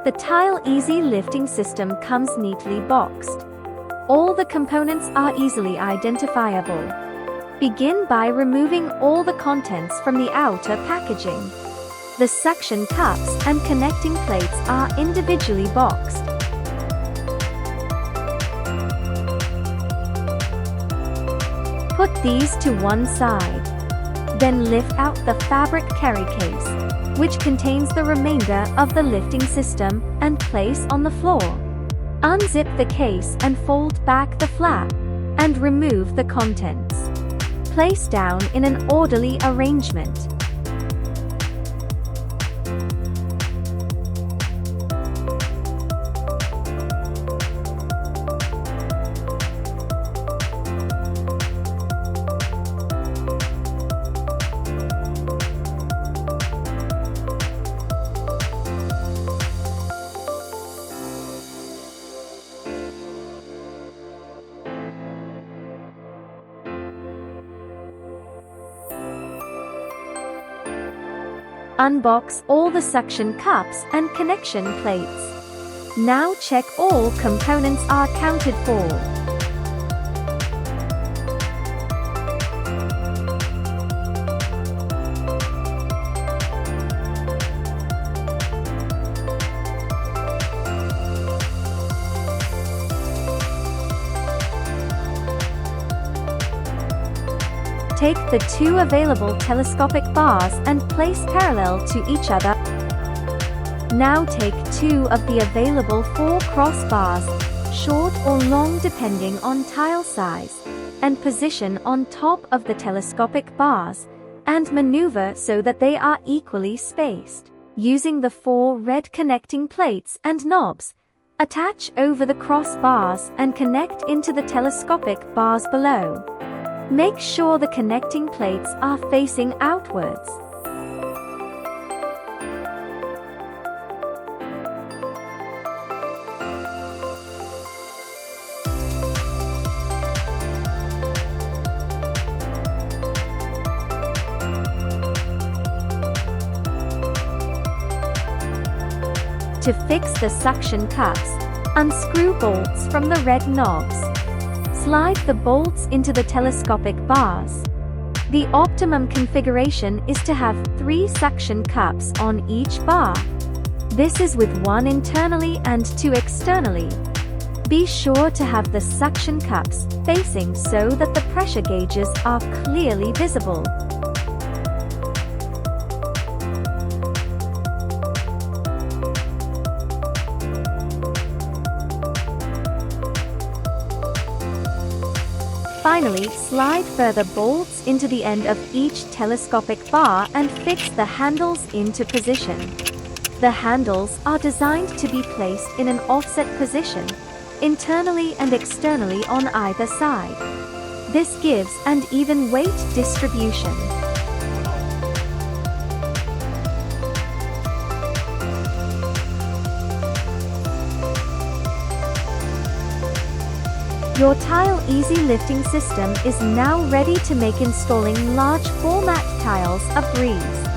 The Tileasy Lifting System comes neatly boxed. All the components are easily identifiable. Begin by removing all the contents from the outer packaging. The suction cups and connecting plates are individually boxed. Put these to one side. Then lift out the fabric carry case, which contains the remainder of the lifting system, and place on the floor. Unzip the case and fold back the flap, and remove the contents. Place down in an orderly arrangement. Unbox all the suction cups and connection plates. Now check all components are accounted for. Take the two available telescopic bars and place parallel to each other. Now take two of the available 4 crossbars, short or long depending on tile size, and position on top of the telescopic bars, and maneuver so that they are equally spaced. Using the 4 red connecting plates and knobs, attach over the crossbars and connect into the telescopic bars below. Make sure the connecting plates are facing outwards. To fix the suction cups, unscrew bolts from the red knobs. Slide the bolts into the telescopic bars. The optimum configuration is to have 3 suction cups on each bar. This is with 1 internally and 2 externally. Be sure to have the suction cups facing so that the pressure gauges are clearly visible. Finally, slide further bolts into the end of each telescopic bar and fix the handles into position. The handles are designed to be placed in an offset position, internally and externally on either side. This gives an even weight distribution. Your Tileasy lifting system is now ready to make installing large format tiles a breeze.